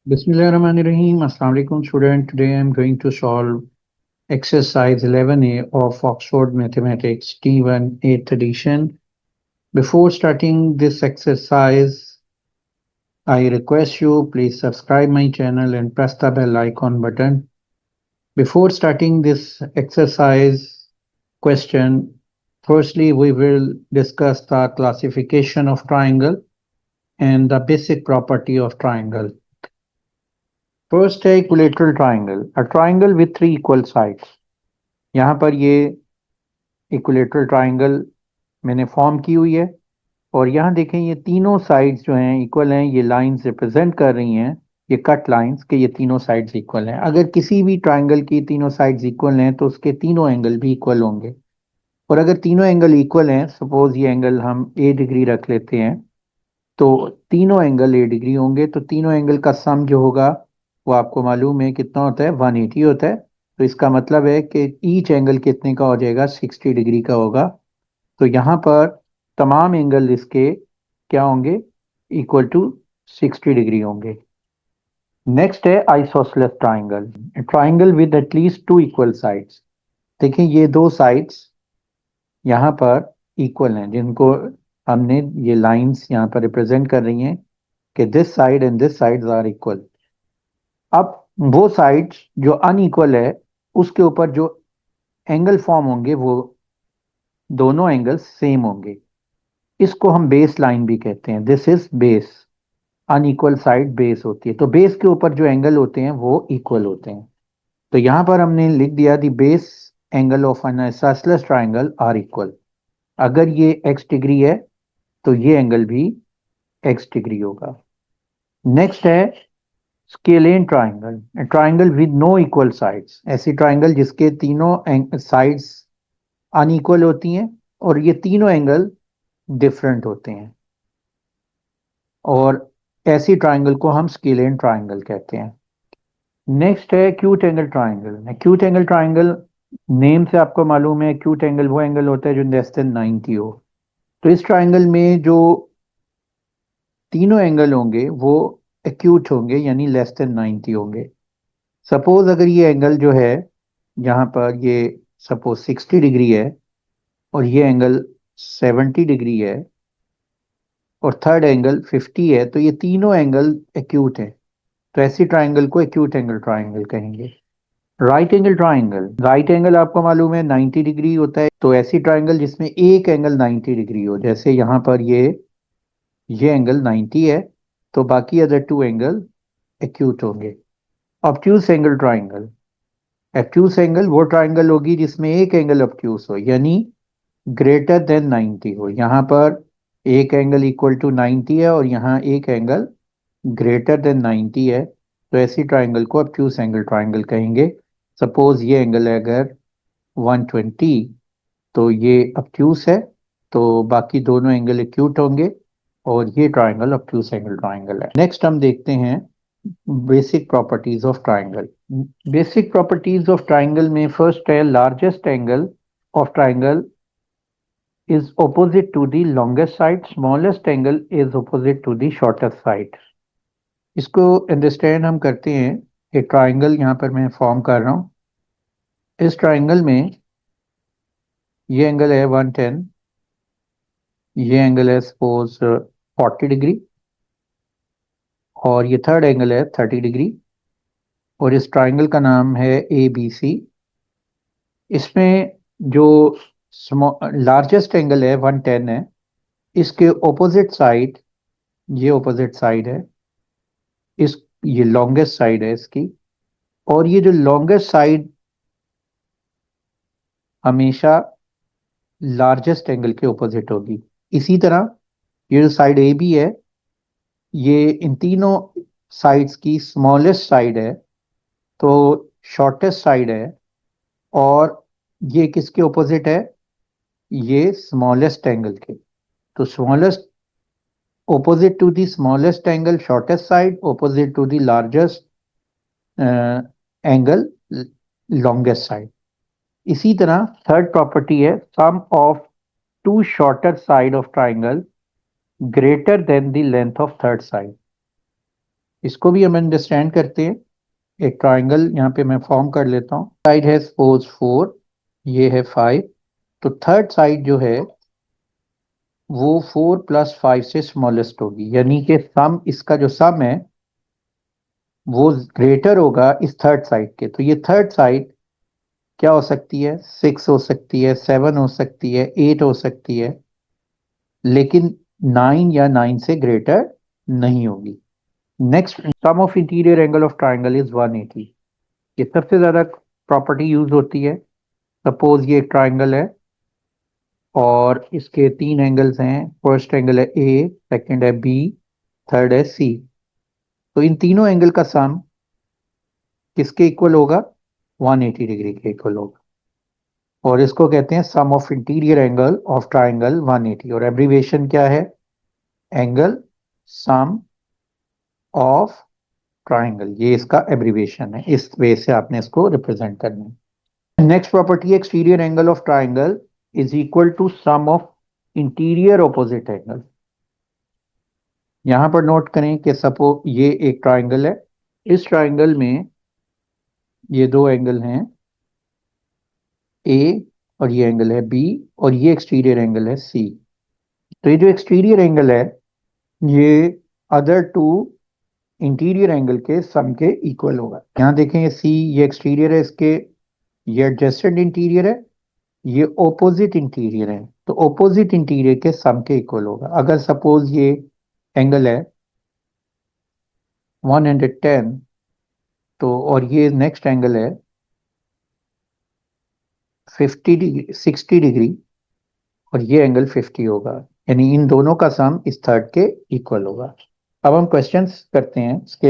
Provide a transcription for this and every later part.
Bismillahirrahmanirrahim. Assalamu alaikum student. Today I am going to solve exercise 11A of Oxford Mathematics T1 8th edition. Before starting this exercise, I request you please subscribe my channel and press the bell icon button. Before starting this exercise question, firstly we will discuss the classification of triangle and the basic property of triangle. First है equilateral triangle, a triangle with three equal sides. यहाँ पर ये equilateral triangle मैंने form की हुई है और यहाँ देखें ये तीनों साइड्स जो हैं इक्वल हैं। ये लाइंस रिप्रेजेंट कर रही हैं, ये कट लाइंस के ये तीनों साइड्स इक्वल हैं। अगर किसी भी ट्राइंगल की तीनों साइड्स इक्वल हैं तो उसके तीनों एंगल भी इक्वल होंगे। और अगर तीनों एंगल इक्वल हैं, सपोज ये एंगल हम ए डिग्री रख लेते हैं, तो तीनों एंगल ए डिग्री होंगे, तो तीनों एंगल का सम जो होगा वो आपको मालूम है कितना होता है, 180 होता है। तो इसका मतलब है कि ईच एंगल कितने का हो जाएगा, 60 डिग्री का होगा। तो यहाँ पर तमाम एंगल इसके क्या होंगे, इक्वल टू 60 डिग्री होंगे। नेक्स्ट है isosceles triangle, triangle with at least two equal sides. देखिए ये दो साइड्स यहाँ पर इक्वल हैं, जिनको हमने ये लाइंस यहाँ पर रिप्रेजेंट कर रही हैं कि this side and this sides are equal. अब वो साइड्स जो अनइक्वल है उसके ऊपर जो एंगल फॉर्म होंगे वो दोनों एंगल सेम होंगे। इसको हम बेस लाइन भी कहते हैं। This is base, unequal side base होती है। तो बेस के ऊपर जो एंगल होते हैं वो इक्वल होते हैं। तो यहां पर हमने लिख दिया the base angle of an isosceles triangle are equal. अगर ये x डिग्री है तो ये एंगल भी x डिग्री होगा। नेक्स्ट है scalene triangle, triangle with no equal sides. ऐसी ट्राइंगल जिसके तीनों साइड्स अनइक्वल होती हैं और ये तीनों एंगल डिफरेंट होते हैं, और ऐसी ट्राइंगल को हम स्केलेन ट्राइंगल कहते हैं। नेक्स्ट है acute angle triangle. Acute angle triangle name से आपको मालूम है, एक्यूट एंगल वो एंगल होता है जो लेस देन 90 हो। तो इस ट्राइंगल में जो तीनों एंगल होंगे वो एक्यूट होंगे, यानी लेस देन 90 होंगे। सपोज अगर ये एंगल जो है यहाँ पर ये सपोज 60 डिग्री है और ये एंगल 70 डिग्री है और थर्ड एंगल 50 है, तो ये तीनों एंगल एक्यूट है। तो ऐसी ट्राइंगल को एक्यूट एंगल ट्राइंगल कहेंगे। Right angle triangle, right angle आपको मालूम है 90 डिग्री होता है। तो ऐसी ट्राइंगल जिसमें एक एंगल 90 डिग्री हो, जैसे यहाँ पर ये एंगल 90 है तो बाकी अदर टू एंगल एक्यूट होंगे। ऑब्ट्यूज एंगल ट्राइंगल, एक्यूस एंगल वो ट्राइंगल होगी जिसमें एक एंगल ऑब्ट्यूस हो, यानी ग्रेटर देन 90 हो। यहाँ पर एक एंगल इक्वल टू 90 है और यहाँ एक एंगल ग्रेटर देन 90 है, तो ऐसी ट्राइंगल को ऑब्ट्यूस एंगल ट्राइंगल कहेंगे। सपोज ये एंगल है अगर 120, तो ये ऑब्ट्यूस है, तो बाकी दोनों एंगल एक्यूट होंगे और ये ट्राइंगल ऑब्ट्यूस एंगल ट्राइंगल है। नेक्स्ट हम देखते हैं basic properties of triangle. Basic properties of triangle में फर्स्ट है largest angle of triangle is opposite to the longest side, smallest angle is opposite to the shortest side। इसको understand हम करते हैं। एक ट्राइंगल यहाँ पर मैं फॉर्म कर रहा हूँ। इस ट्राइंगल में ये एंगल है 110, ये एंगल है सपोज 40 डिग्री और ये थर्ड एंगल है 30 डिग्री, और इस ट्राइंगल का नाम है ए बी सी। इसमें जो लार्जेस्ट एंगल है 110 है, इसके ऑपोजिट साइड, ये ऑपोजिट साइड है, इस ये लॉन्गेस्ट साइड है इसकी, और ये जो लॉन्गेस्ट साइड हमेशा लार्जेस्ट एंगल के ऑपोजिट होगी। इसी तरह ये जो साइड ए बी है, ये इन तीनों साइड्स की स्मॉलेस्ट साइड है, तो शॉर्टेस्ट साइड है, और ये किसके ऑपोजिट है, ये स्मॉलेस्ट एंगल के। तो smallest opposite to the smallest angle shortest side, opposite to the largest angle longest side। इसी तरह थर्ड प्रॉपर्टी है sum of two shorter side of triangle greater than the length of third side. इसको भी हम understand करते हैं। एक triangle यहाँ पे मैं फॉर्म कर लेता हूँ। साइड है सपोज 4, ये है 5, तो थर्ड साइड जो है वो 4 + 5 से स्मॉलेस्ट होगी, यानी कि सम, इसका जो सम है वो ग्रेटर होगा इस थर्ड साइड के। तो ये थर्ड साइड क्या हो सकती है? 6 हो सकती है, 7 हो सकती है, 8 हो सकती है, लेकिन 9 या 9 से ग्रेटर नहीं होगी। Next, sum of interior angle of triangle is 180। ये सबसे ज्यादा प्रॉपर्टी यूज होती है। सपोज ये एक ट्राइंगल है और इसके 3 एंगल्स हैं। फर्स्ट एंगल है ए, सेकंड है बी, थर्ड है सी। तो इन तीनों एंगल का सम किसके इक्वल होगा? 180 डिग्री के इक्वल होगा। और इसको कहते हैं sum of interior angle of triangle 180, और एब्रीविएशन क्या है? एंगल सम ऑफ ट्राइंगल, ये इसका एब्रीविएशन है। इस वे से आपने इसको रिप्रेजेंट करना है। Next property, exterior angle of triangle is equal to sum of interior opposite angle. यहां पर नोट करें कि सपोज ये एक ट्राइंगल है, इस ट्राइंगल में ये दो एंगल हैं, ए, और ये एंगल है बी, और ये एक्सटीरियर एंगल है सी। तो ये जो एक्सटीरियर एंगल है ये अदर टू इंटीरियर एंगल के सम के इक्वल होगा। यहाँ देखें, ये सी, ये एक्सटीरियर है, इसके ये एडजेसेंट इंटीरियर है, ये ओपोजिट इंटीरियर है, तो ओपोजिट इंटीरियर के सम के इक्वल होगा। अगर सपोज ये एंगल है 110, तो और ये नेक्स्ट एंगल है 50 डिग्री, 60 डिग्री, और ये एंगल 50 होगा, यानी इन दोनों का सम इस थर्ड के इक्वल होगा। अब हम क्वेश्चंस करते हैं इसके,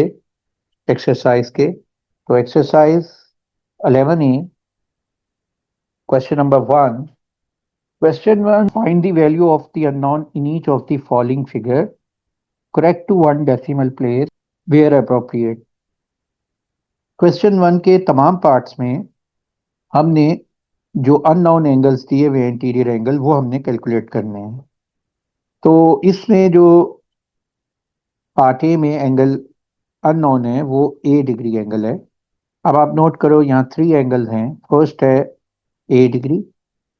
एक्सरसाइज के। तो exercise 11A, question number 1। Question 1, find the value of the unknown in each of the following figure. Correct to one decimal place where appropriate. Question 1 के तमाम पार्ट्स में हमने जो अननोन एंगल्स दिए हुए इंटीरियर एंगल वो हमने कैलकुलेट करने हैं। तो इसमें जो पार्ट ए में एंगल अननोन है वो ए डिग्री एंगल है। अब आप नोट करो, यहाँ 3 एंगल्स हैं। फर्स्ट है ए डिग्री,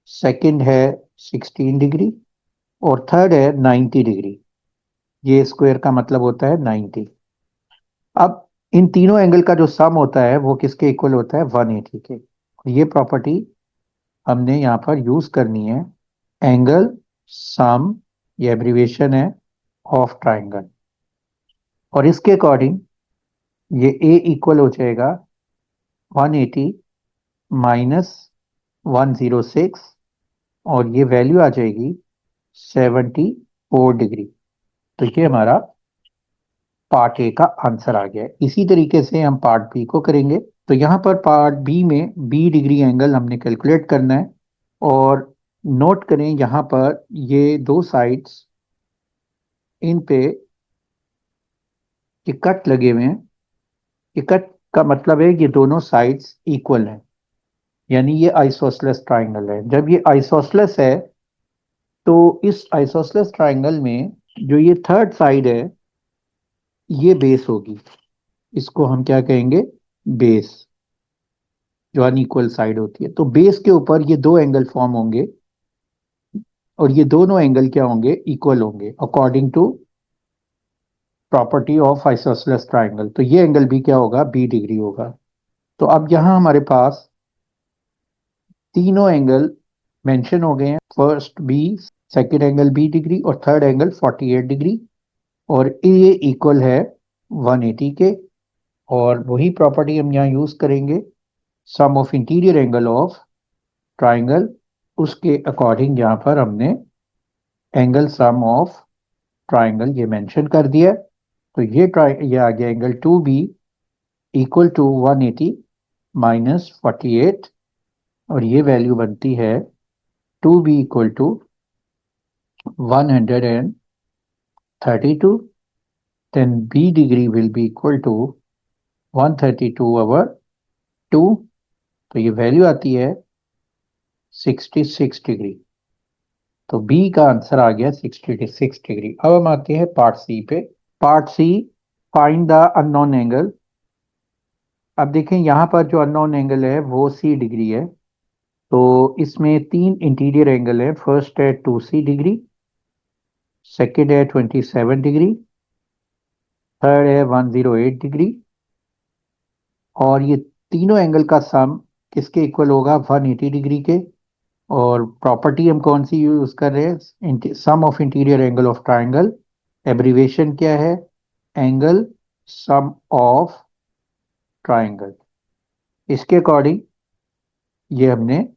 सेकंड है 16 डिग्री, और थर्ड है 90 डिग्री। ये स्क्वायर का मतलब होता है 90। अब इन तीनों एंगल का जो सम होता है वो किसके इक्वल होता है? 180 के। ये प्रॉपर्टी हमने यहाँ पर यूज करनी है, एंगल सम, ये एब्रीविएशन है ऑफ ट्राइंगल। और इसके अकॉर्डिंग ये ए इक्वल हो जाएगा 180 माइनस 106, और ये वैल्यू आ जाएगी 74 डिग्री। तो ये हमारा पार्ट ए का आंसर आ गया है। इसी तरीके से हम पार्ट बी को करेंगे। तो यहाँ पर पार्ट बी में बी डिग्री एंगल हमने कैलकुलेट करना है। और नोट करें, यहाँ पर ये दो साइड्स, इन पे ये कट लगे हुए हैं। ये कट का मतलब है कि दोनों साइड्स इक्वल हैं, यानी ये आइसोसेलेस ट्राइंगल है। जब ये आइसोसेलेस है तो इस आइसोसेलेस ट्राइंगल में जो ये थर्ड साइड है ये बेस होगी। इसको हम क्या कहेंगे? बेस, जो अनइक्वल साइड होती है। तो बेस के ऊपर ये दो एंगल फॉर्म होंगे, और ये दोनों एंगल क्या होंगे? इक्वल होंगे according to property of isosceles triangle. तो ये एंगल भी क्या होगा? बी डिग्री होगा। तो अब यहाँ हमारे पास तीनों एंगल मेंशन हो गए हैं। First B, second angle B degree, और थर्ड एंगल 48 डिग्री, और ए इक्वल है 180 के। और वही प्रॉपर्टी हम यहाँ यूज करेंगे, sum of interior angle of triangle, उसके अकॉर्डिंग यहाँ पर हमने एंगल सम ऑफ ट्राइंगल ये मेंशन कर दिया। तो ये आ गया angle 2B equal to 180 minus 48, और ये वैल्यू बनती है 2B equal to 132, then B degree will be equal to 132/2। तो ये वैल्यू आती है 66 डिग्री। तो बी का आंसर आ गया 66 डिग्री। अब हम आते हैं पार्ट सी पे। Part C find the unknown angle. अब देखें यहाँ पर जो अननोन एंगल है वो सी डिग्री है। तो इसमें तीन इंटीरियर एंगल है। फर्स्ट है 2C डिग्री, सेकेंड है 27 डिग्री, थर्ड है 108 डिग्री। और ये तीनों एंगल का सम किसके इक्वल होगा? 180 डिग्री के। और प्रॉपर्टी हम कौन सी यूज कर रहे हैं? Sum of interior angle of triangle. Abbreviation क्या है? Angle sum of triangle. इसके अकॉर्डिंग ये हमने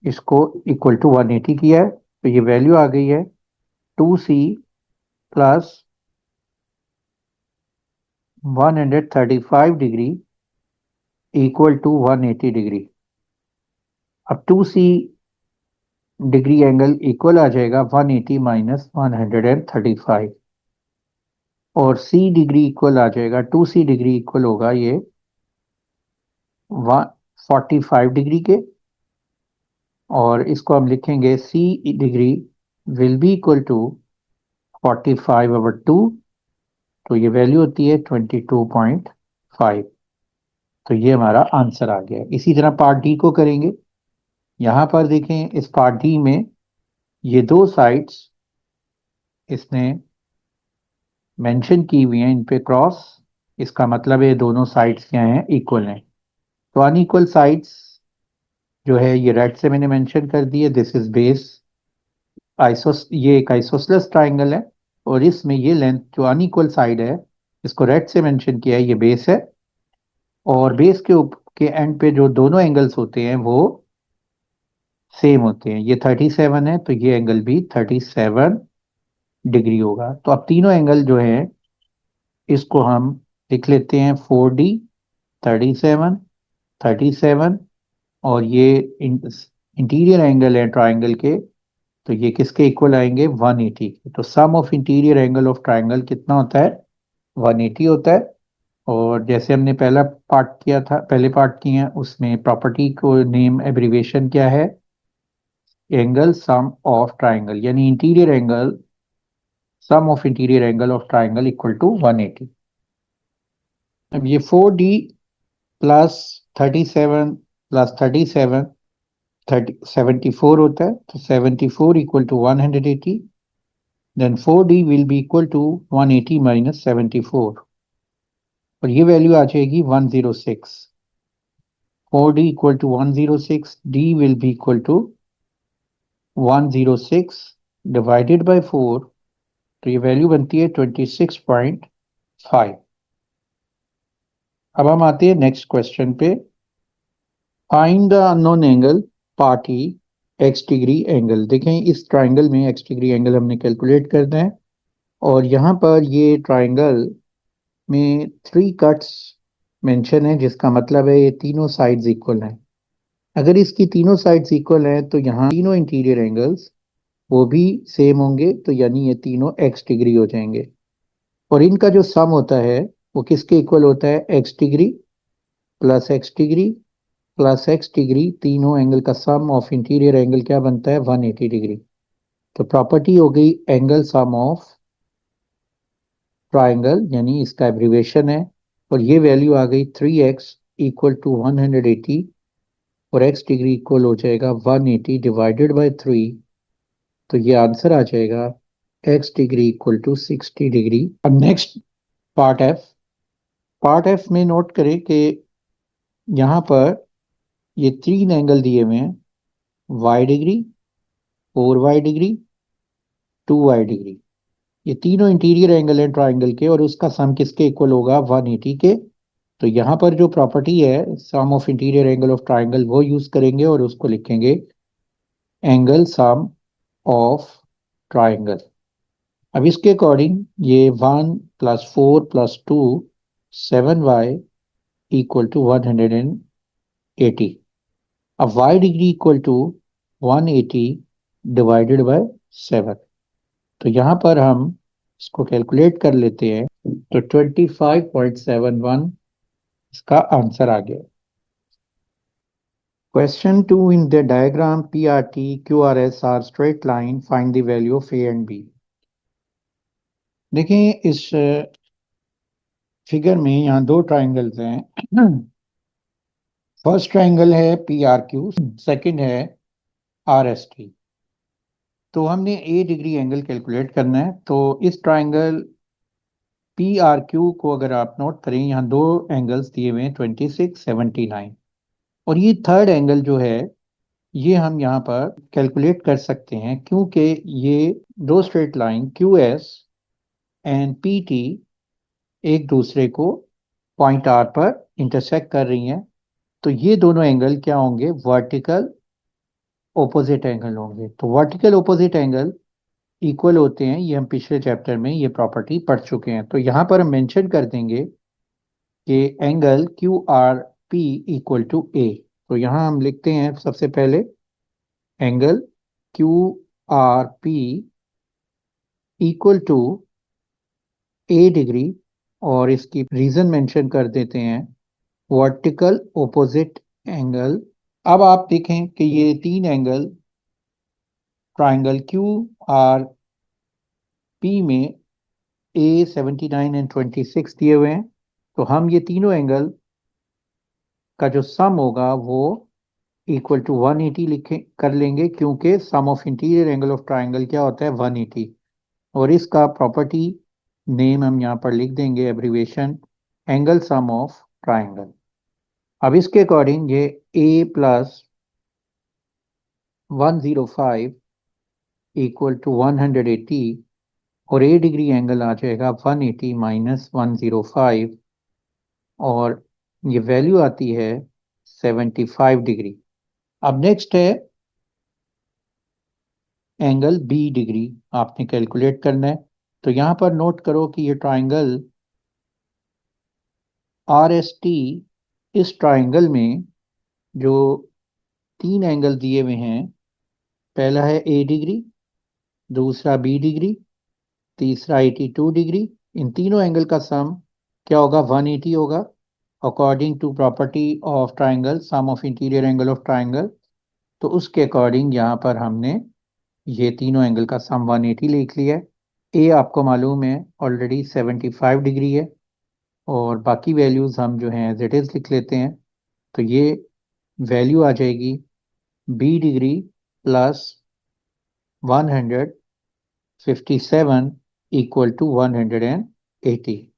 इसको इक्वल टू 180 किया है। तो ये वैल्यू आ गई है 2C plus 135 degree equal to 180 degree. अब 2C डिग्री एंगल इक्वल आ जाएगा 180 माइनस 135। और C डिग्री इक्वल आ जाएगा 2C डिग्री इक्वल होगा ये 45 डिग्री के। और इसको हम लिखेंगे C degree will be equal to 45/2। तो ये वैल्यू होती है 22.5। तो ये हमारा आंसर आ गया। इसी तरह पार्ट डी को करेंगे। यहाँ पर देखें, इस पार्ट डी में ये दो साइड्स इसने मेंशन की हुई हैं, इन पे क्रॉस। इसका मतलब है दोनों साइड्स क्या हैं? इक्वल हैं। तो अनइक्वल साइड्स जो है ये रेड से मैंने मेंशन कर दी है। This is base. ये एक आइसोसलेस ट्राइंगल है और इसमें ये लेंथ जो अनइक्वल साइड है इसको रेड से मेंशन किया है, ये बेस है। और बेस के एंड पे जो दोनों एंगल्स होते हैं वो सेम होते हैं। ये 37 है तो ये एंगल भी 37 डिग्री होगा। तो अब तीनों एंगल जो है इसको हम लिख लेते हैं 4D, 37, 37। और ये इंटीरियर एंगल है ट्राइंगल के। तो ये किसके इक्वल आएंगे? 180 के। तो sum of interior angle of triangle कितना होता है? 180 होता है। और जैसे हमने पहला पार्ट किया था, पहले पार्ट किए हैं, उसमें प्रॉपर्टी को नेम एब्रीवेशन क्या है? एंगल सम ऑफ ट्राइंगल, यानी interior angle sum of interior angle of triangle equal to 180। अब ये 4D प्लस 37 प्लस 37 74 होता है। तो 74 equal to 180। Then 4D will be equal to 180 minus 74। और ये वैल्यू आ जाएगी 106। 4D equal to 106, D will be equal to 106 divided by 4। तो ये वैल्यू बनती है 26.5। अब हम आते हैं नेक्स्ट क्वेश्चन पे। Find the unknown angle part E x degree angle. देखें, इस ट्राइंगल में एक्स डिग्री एंगल हमने कैलकुलेट करना है। और यहाँ पर ये ट्राइंगल में 3 कट्स मेंशन है, जिसका मतलब है ये तीनों साइड्स इक्वल हैं। अगर इसकी तीनों साइड्स इक्वल हैं तो यहाँ तीनों इंटीरियर एंगल्स वो भी सेम होंगे। तो यानी ये तीनों एक्स डिग्री हो जाएंगे। और इनका जो सम होता है वो किसके इक्वल होता है? X degree plus x degree plus x degree. तीनों एंगल का सम ऑफ इंटीरियर एंगल क्या बनता है? 180 डिग्री। तो प्रॉपर्टी हो गई एंगल सम ऑफ ट्राइंगल, यानी इसका एब्रीवेशन है। और ये वैल्यू आ गई 3x इक्वल टू 180। और x डिग्री इक्वल हो जाएगा 180 डिवाइडेड बाय 3। तो ये आंसर आ जाएगा x degree equal to 60 degree. अब next part F. Part F में नोट करें कि यहाँ पर ये 3 एंगल दिए हुए हैं, y degree, 4y degree, 2y degree. ये तीनों इंटीरियर एंगल हैं ट्राइंगल के और उसका सम किसके इक्वल होगा? 180 के। तो यहाँ पर जो प्रॉपर्टी है sum of interior angle of triangle वो यूज करेंगे और उसको लिखेंगे एंगल सम ऑफ ट्राइंगल। अब इसके अकॉर्डिंग ये 1 + 4 + 2 7y इक्वल टू 180। अब y degree equal to 180 divided by 7। तो यहाँ पर हम इसको कैलकुलेट कर लेते हैं। तो 25.71 इसका आंसर आ गया। Question 2, in the diagram PRT, QRS are straight line, find the value of A and B। देखें, इस फिगर में यहाँ दो ट्राइंगल्स हैं। फर्स्ट ट्राइंगल है पी आर क्यू, सेकेंड है आर एस टी। तो हमने ए डिग्री एंगल कैलकुलेट करना है। तो इस ट्राइंगल पी आर क्यू को अगर आप नोट करें, यहाँ दो एंगल्स दिए हुए हैं 26, 79। और ये थर्ड एंगल जो है ये हम यहाँ पर कैलकुलेट कर सकते हैं, क्योंकि ये दो straight line Q S and P T एक दूसरे को पॉइंट आर पर इंटरसेक्ट कर रही हैं। तो ये दोनों एंगल क्या होंगे? वर्टिकल ओपोजिट एंगल होंगे। तो वर्टिकल ओपोजिट एंगल इक्वल होते हैं, ये हम पिछले चैप्टर में ये प्रॉपर्टी पढ़ चुके हैं। तो यहाँ पर हम मेंशन कर देंगे कि angle Q R P equal to A. तो यहाँ हम लिखते हैं सबसे पहले angle Q R P equal to A degree, और इसकी रीजन मेंशन कर देते हैं वर्टिकल ओपोजिट एंगल। अब आप देखें कि ये तीन angle triangle Q R P में ए 79 एंड 26 दिए हुए हैं। तो हम ये तीनों एंगल का जो सम होगा वो इक्वल टू 180 लिखे कर लेंगे, क्योंकि sum of interior angle of triangle क्या होता है? 180। और इसका प्रॉपर्टी नेम हम यहाँ पर लिख देंगे, abbreviation angle sum of triangle. अब इसके अकॉर्डिंग ये ए प्लस 105 इक्वल टू 180, और ए डिग्री एंगल आ जाएगा 180 माइनस 105, और ये वैल्यू आती है 75 डिग्री। अब नेक्स्ट है एंगल बी डिग्री, आपने कैलकुलेट करना है। तो यहाँ पर नोट करो कि ये ट्राइंगल आर एस टी, इस ट्राइंगल में जो तीन एंगल दिए हुए हैं, पहला है ए डिग्री, दूसरा बी डिग्री, तीसरा 82 डिग्री। इन तीनों एंगल का सम क्या होगा? 180 होगा, according to property of triangle sum of interior angle of triangle. तो उसके अकॉर्डिंग यहाँ पर हमने ये तीनों एंगल का सम 180 लिख लिया है। ए आपको मालूम है ऑलरेडी 75 डिग्री है, और बाकी वैल्यूज हम जो हैं एज इट इज लिख लेते हैं। तो ये वैल्यू आ जाएगी B degree plus 157 equal to 180।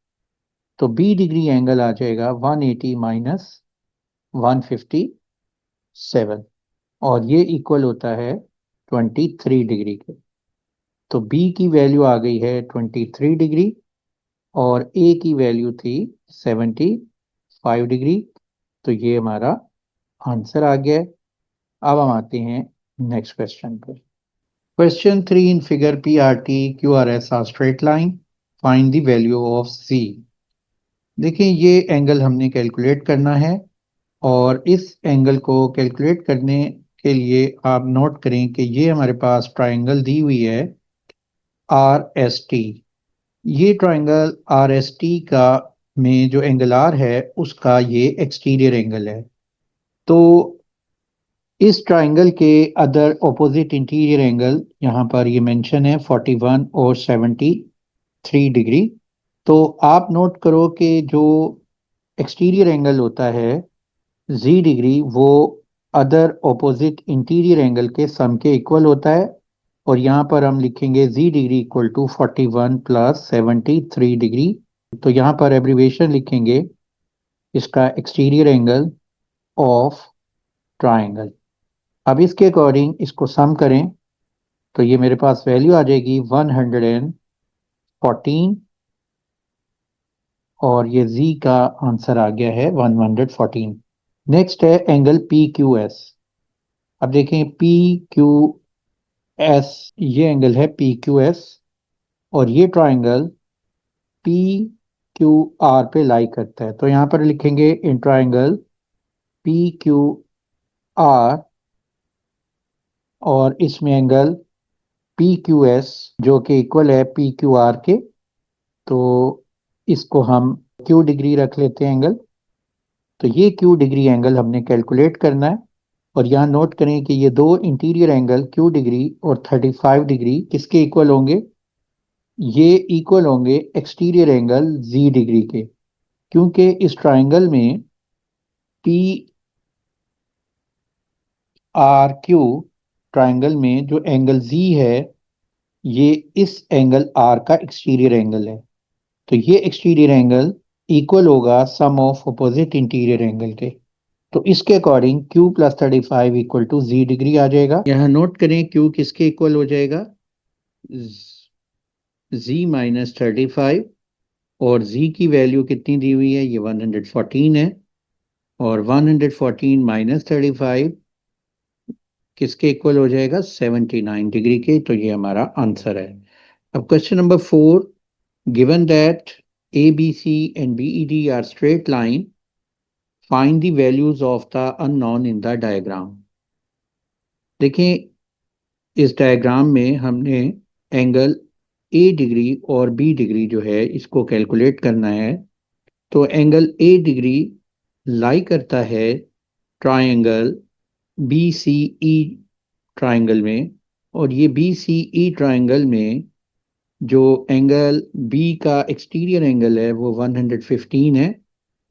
तो बी डिग्री एंगल आ जाएगा 180 माइनस 157, और ये इक्वल होता है 23 डिग्री के। तो बी की वैल्यू आ गई है 23 डिग्री, और ए की वैल्यू थी 75 डिग्री। तो ये हमारा आंसर आ गया है। अब हम आते हैं नेक्स्ट क्वेश्चन पर। Question 3, in figure P R T Q R S are straight line, find the value of C. देखिए ये एंगल हमने कैलकुलेट करना है, और इस एंगल को कैलकुलेट करने के लिए आप नोट करें कि ये हमारे पास ट्राइंगल दी हुई है आर एस टी। ये ट्राइंगल आर एस टी का में जो एंगल आर है उसका ये एक्सटीरियर एंगल है। तो इस ट्राइंगल के अदर ऑपोजिट इंटीरियर एंगल यहाँ पर ये मेंशन है 41 और 73 डिग्री। तो आप नोट करो कि जो एक्सटीरियर एंगल होता है जी डिग्री, वो अदर ऑपोजिट इंटीरियर एंगल के सम के इक्वल होता है। और यहाँ पर हम लिखेंगे G degree equal to 41 plus 73 degree. तो यहाँ पर एब्रीवेशन लिखेंगे इसका एक्सटीरियर एंगल ऑफ ट्राइंगल। अब इसके अकॉर्डिंग इसको सम करें, तो ये मेरे पास वैल्यू आ जाएगी 114, और ये जी का आंसर आ गया है 114। नेक्स्ट है एंगल पी क्यू एस। अब देखें पी क्यू एस, ये एंगल है पी क्यू एस, और ये ट्राइंगल पी क्यू आर पे लाई करता है। तो यहाँ पर लिखेंगे in triangle P Q R, और इसमें एंगल पी क्यू एस जो कि इक्वल है पी क्यू आर के। तो इसको हम क्यू डिग्री रख लेते हैं एंगल। तो ये क्यू डिग्री एंगल हमने कैलकुलेट करना है, और यहाँ नोट करें कि ये दो इंटीरियर एंगल क्यू डिग्री और 35 डिग्री किसके इक्वल होंगे? ये इक्वल होंगे एक्सटीरियर एंगल जी डिग्री के। क्योंकि इस ट्राइंगल में पी आर क्यू ट्राइंगल में जो एंगल जी है ये इस एंगल आर का एक्सटीरियर एंगल है। तो ये एक्सटीरियर एंगल इक्वल होगा sum of opposite interior angle के। तो इसके according Q plus 35 equal to G degree आ जाएगा। यहाँ नोट करें Q किसके इक्वल हो जाएगा, Z माइनस 35, और Z की वैल्यू कितनी दी हुई है, ये 114 है, और 114 माइनस 35 किसके इक्वल हो जाएगा, 79 डिग्री के। तो ये हमारा आंसर है। अब question number 4, given that ABC and BED are straight line, find the values of the unknown in the diagram। देखें इस डायग्राम में हमने एंगल ए डिग्री और बी डिग्री जो है इसको कैलकुलेट करना है। तो एंगल ए डिग्री लाई करता है triangle B C E triangle में, और ये बी सी ई ट्राइंगल में जो एंगल बी का एक्सटीरियर एंगल है वो 115 है,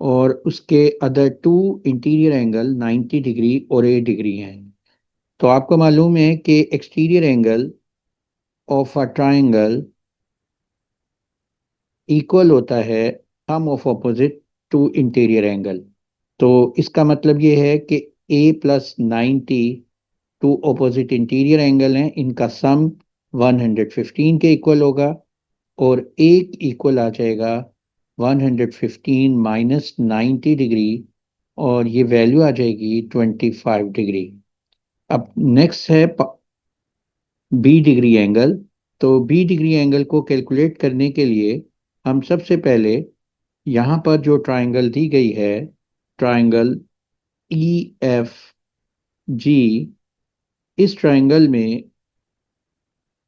और उसके other two interior angle 90 degree और 8 डिग्री हैं। तो आपको मालूम है कि exterior angle of a triangle equal होता है sum of opposite to interior angle. तो इसका मतलब ये है कि A plus 90 two opposite interior angle हैं, इनका सम 115 के इक्वल होगा, और एक इक्वल आ जाएगा 115 माइनस 90 डिग्री, और ये वैल्यू आ जाएगी 25 डिग्री। अब नेक्स्ट है बी डिग्री एंगल। तो बी डिग्री एंगल को कैलकुलेट करने के लिए हम सबसे पहले यहाँ पर जो ट्राइंगल दी गई है, ट्राइंगल ई एफ जी, इस ट्राइंगल में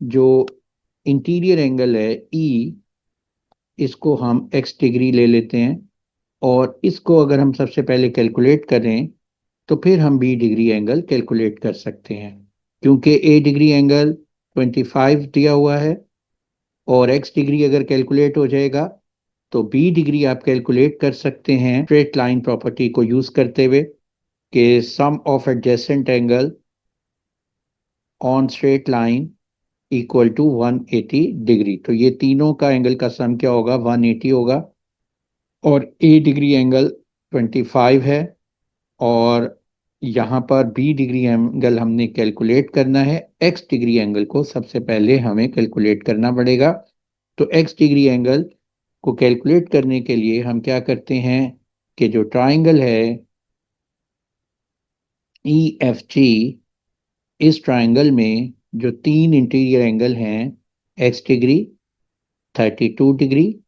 जो इंटीरियर एंगल है ई, इसको हम एक्स डिग्री ले लेते हैं, और इसको अगर हम सबसे पहले कैलकुलेट करें तो फिर हम बी डिग्री एंगल कैलकुलेट कर सकते हैं। क्योंकि ए डिग्री एंगल 25 दिया हुआ है, और एक्स डिग्री अगर कैलकुलेट हो जाएगा तो बी डिग्री आप कैलकुलेट कर सकते हैं स्ट्रेट लाइन प्रॉपर्टी को यूज करते हुए, कि sum of adjacent angle on straight line equal to 180 degree. तो ये तीनों का एंगल का सम क्या होगा, 180 होगा, और ए डिग्री एंगल 25 है, और यहाँ पर बी डिग्री एंगल हमने कैलकुलेट करना है। एक्स डिग्री एंगल को सबसे पहले हमें कैलकुलेट करना पड़ेगा। तो एक्स डिग्री एंगल को कैलकुलेट करने के लिए हम क्या करते हैं कि जो ट्राइंगल है ई एफ जी, इस ट्राइंगल में जो तीन इंटीरियर एंगल हैं, एक्स डिग्री, 32 डिग्री,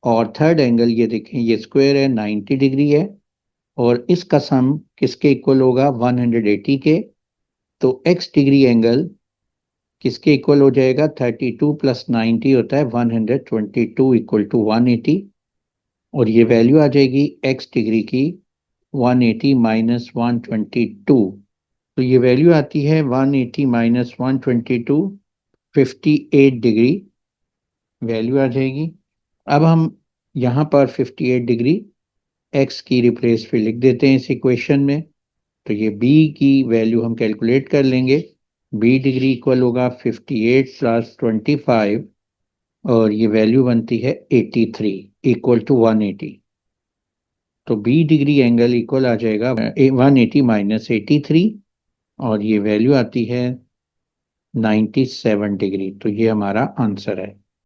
और थर्ड एंगल ये देखें ये स्क्वायर है 90 डिग्री है, और इसका सम किसके इक्वल होगा, 180 के। तो एक्स डिग्री एंगल किसके इक्वल हो जाएगा, 32 प्लस 90 होता है 122 इक्वल टू 180, और ये वैल्यू आ जाएगी एक्स डिग्री की 180 माइनस 122। तो ये वैल्यू आती है 180 माइनस 122, 58 डिग्री वैल्यू आ जाएगी। अब हम यहाँ पर 58 डिग्री एक्स की रिप्लेस पे लिख देते हैं इस इक्वेशन में। तो ये बी की वैल्यू हम कैलकुलेट कर लेंगे। बी डिग्री इक्वल होगा 58 प्लस 25, और ये वैल्यू बनती है 83 इक्वल टू 180। तो बी डिग्री एंगल इक्वल आ जाएगा 180 माइनस 83, और ये वैल्यू आती है 97 डिग्री। तो ये हमारा आंसर है।